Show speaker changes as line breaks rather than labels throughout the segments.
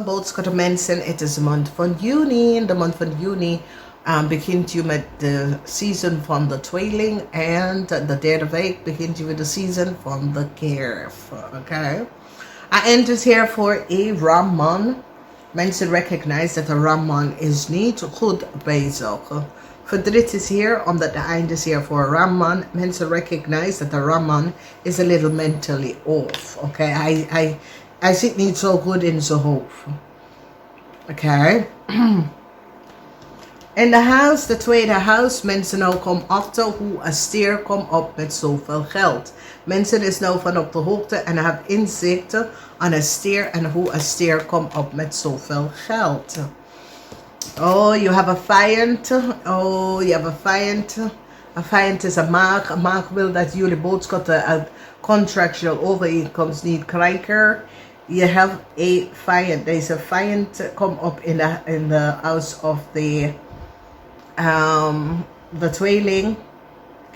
Boogschutter mensen, het is de maand van juni. In de maand van juni begint u met de season van de tweeling. En de derde week begint u met de season van de kerf. Okay? I enters here for a Ramman. Mensen recognize that a Ramman is niet goed bezig. Verdriet is hier, omdat de eind is hier voor Ramman. Mensen recognize that a Ramman is a little mentally off. Okay? Hij zit niet zo goed in zijn hoofd. Oké. In de huis, de tweede huis, mensen nou komen achter hoe een stier komt op met zoveel geld. Mensen is nou van op de hoogte en hebben inzichten aan een stier en hoe een stier komt op met zoveel geld. Oh, you have a vijand. Oh, you have a vijand. Een vijand is een maag. Een maag wil dat jullie boodschappen uit contractual overeenkomst niet krijgen. You have a vijand. Deze vijand komt op in the house of the tweeling.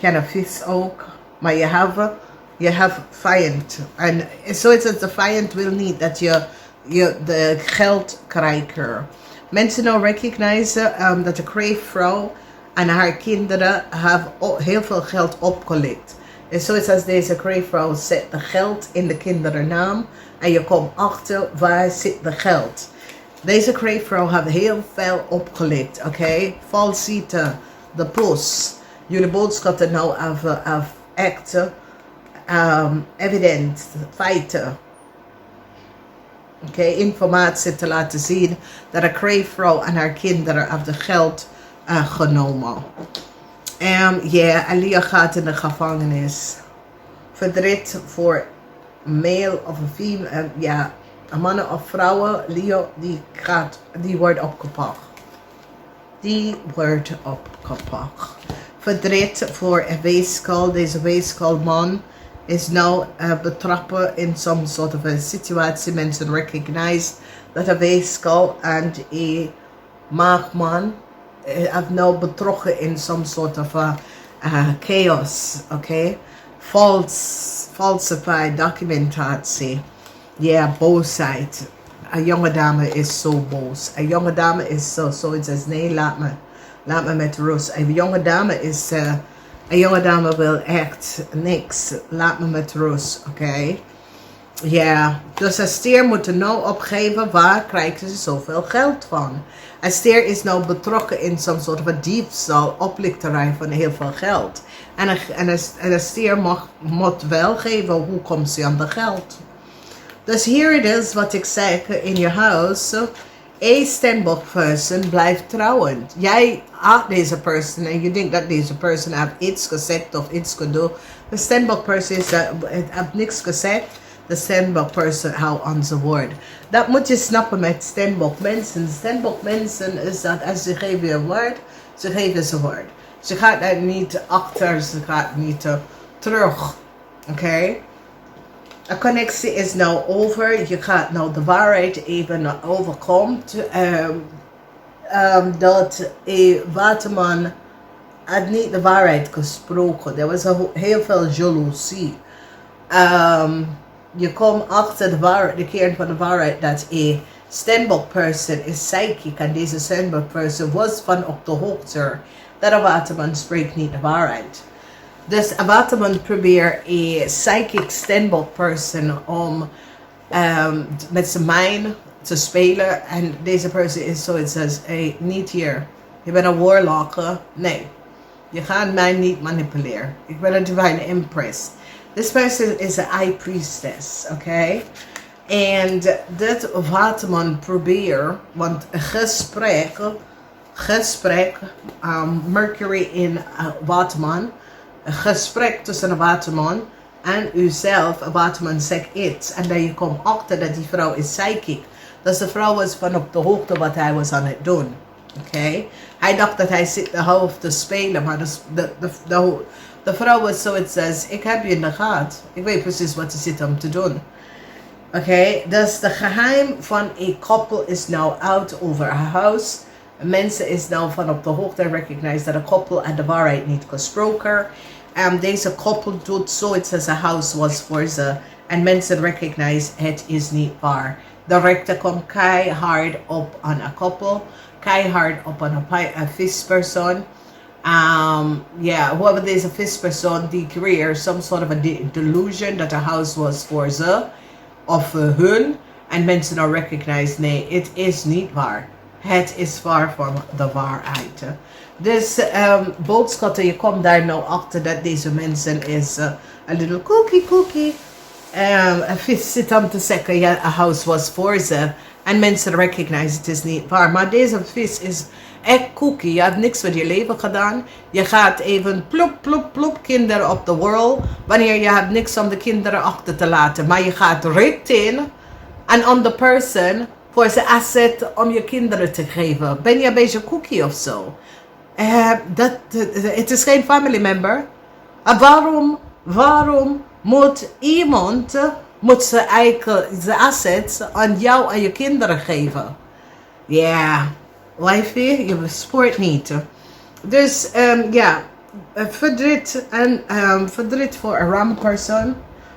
Kind of vis ook. Maar you have vijand. En zoiets als de vijand wil niet dat je de geld krijgt. Mensen nou recognize dat de kreefvrouw en haar kinderen hebben heel veel geld opgelegd. En zoiets als deze kreefvrouw zet de geld in de kinderennaam. En je komt achter waar zit de geld. Deze kreefvrouw heeft heel veel opgelegd. Oké? Valsite, de post. Jullie boodschappen nou hebben echt evident, feiten. Oké, informatie te laten zien dat een kreefvrouw en haar kinderen hebben de geld genomen. Alia gaat in de gevangenis. Verdriet voor male of een female, een mannen of vrouwen, Leo, die wordt opgepakt. Die wordt opgepakt. Verdriet voor een weeskal. Deze weeskalman is nou betrokken in some sort of a situatie. Mensen recognize dat een weeskal en een maagman have nou betrokken in some sort of chaos. Okay? Falsified documentatie. Boosheid. Een jonge dame is zo boos. Een jonge dame is zoiets als nee, laat me met rust. Een jonge dame wil echt niks. Laat me met rust, oké? Dus een stier moet er nou opgeven waar krijgen ze zoveel geld van. Een stier is nou betrokken in some soort van diefstal, oplichterij van heel veel geld. En een stier moet wel geven hoe komt ze aan de geld. Dus hier het is wat ik zeg in je huis. Een Stenbock person blijft trouwend. Jij had deze person en je denkt dat deze person heeft iets gezegd of iets gedaan. De Stenbock person heeft niks gezegd. De Stenbock person houdt aan zijn woord. Dat moet je snappen met Stenbock mensen. Stenbock mensen is dat als ze geven je een woord, ze geven ze woord. Ze gaat daar niet achter, ze gaat niet terug. Oké? Een connectie is nou over. Je gaat nou de waarheid even overkomt. Dat een waterman had niet de waarheid gesproken. Er was heel veel jaloezie. Je komt achter de kern van de waarheid dat een Stenbock person is psychic. En deze Stenbock person was van op de hoogte dat een waterman spreekt niet de waarheid. Dus een waterman probeert een psychic Stenbock person om met zijn mind te spelen. En deze person is zoiets als, hey, niet hier. Je bent een warlock. Nee, je gaat mij niet manipuleren. Ik ben een divine empress. This person is a high priestess, oké? En dit waterman probeert, want een gesprek, Mercury in waterman. Een gesprek tussen een waterman en uzelf. Een waterman zegt iets. En dan je komt achter dat die vrouw is psychic. Dus de vrouw was van op de hoogte wat hij was aan het doen. Oké? Hij dacht dat hij zit de hoofd te spelen. Maar de vrouw was zoiets als, ik heb je in de gaten. Ik weet precies wat je zit om te doen. Oké? Dus de geheim van een koppel is nou out over haar huis. Mensen is nou van op de hoogte en recognize dat een koppel en de waarheid niet gesproken. Deze koppel doet zoiets als een huis was voor ze. En mensen recognize het is niet waar. De rechter komt keihard op aan een koppel. Keihard op aan een vispersoon. Whoever deze vispersoon die creëert some sort of a delusion that the house was voor ze of hun. En mensen nou recognize, nee, het is niet waar. Het is waar van de waarheid. Dus boodschappen, je komt daar nou achter dat deze mensen is een little cookie. Een vis zit om te zeggen, ja, a house was voor ze. En mensen recognize het is niet waar. Maar deze vis is echt cookie. Je hebt niks met je leven gedaan. Je gaat even plop, kinderen op de world. Wanneer je hebt niks om de kinderen achter te laten. Maar je gaat richting een ander person voor zijn asset om je kinderen te geven. Ben je een beetje cookie of zo? Het is geen family member. Waarom moet iemand zijn assets aan jou en je kinderen geven? Ja, wifey, je sport niet. Dus verdriet voor een ram persoon.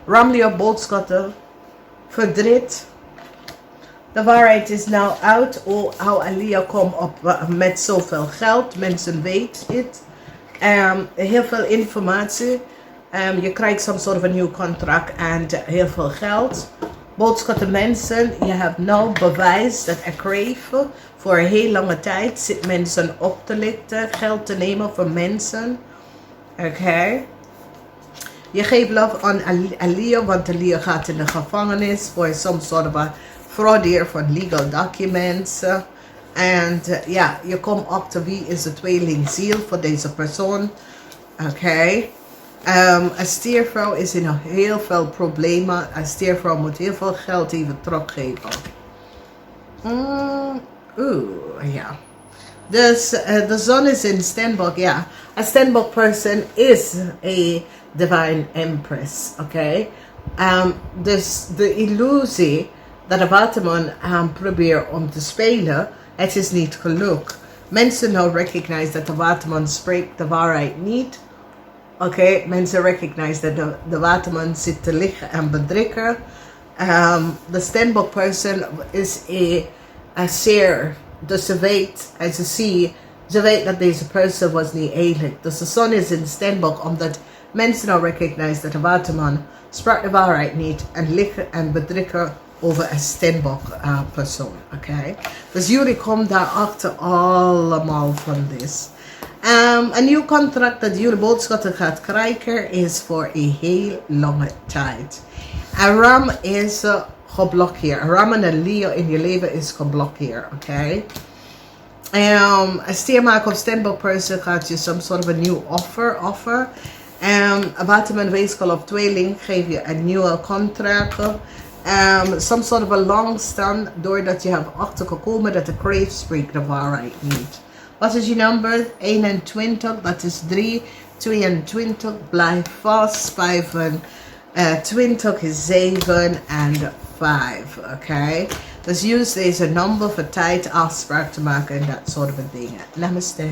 Ramli op boodschappen. Verdriet. De waarheid is nou uit. Hoe Alia komt op met zoveel geld. Mensen weten het. Heel veel informatie. Je krijgt some sort of een nieuw contract en heel veel geld. Boodschappen mensen. Je hebt nou bewijs dat er kreven. Voor een heel lange tijd zit mensen op te lichten. Geld te nemen voor mensen. Oké. Je geeft love aan Alia, want Alia gaat in de gevangenis voor some sort of a fraud van legal documents. En je komt achter wie is de tweelingziel voor deze persoon. Oké. Een stiervrouw is in heel veel problemen. Een stiervrouw moet heel veel geld even teruggeven. Dus de zon is in Stenbock, ja. A Stenbock person is a divine empress, oké. Dus de illusie dat de waterman probeert om te spelen, het is niet gelukt. Mensen nou recognize dat de waterman spreekt de waarheid niet. Oké, mensen recognize dat de waterman zit te liggen en bedriegen. De Stenbock person is a seer. Dus ze weet en ze weet dat deze persoon was niet eerlijk. Dus de zon is in Stenbock omdat mensen nou recognize dat de waterman sprak de waarheid niet en liggen en bedriegen over een Stenbock persoon. Oké? Dus jullie komen daarachter allemaal van dit. Een nieuw contract dat jullie boodschappen gaat krijgen is voor een heel lange tijd. Een ram is geblokkeerd. Een ram en een Leo in je leven is geblokkeerd. Oké? Een stiermaker of Stenbock person gaat je some sort of een nieuw offer. Een waterman, weeskal of tweeling geef je een nieuwe contract. Some sort of a long stand doordat je hebt achtergekomen dat de crave spreekt de waarheid niet. Wat is je nummer? 21, dat is 3, 22, blijf vast, 25 is 7 en 5, oké? Dus use deze nummer voor tijd afspraak te maken en dat soort van dingen. Namaste.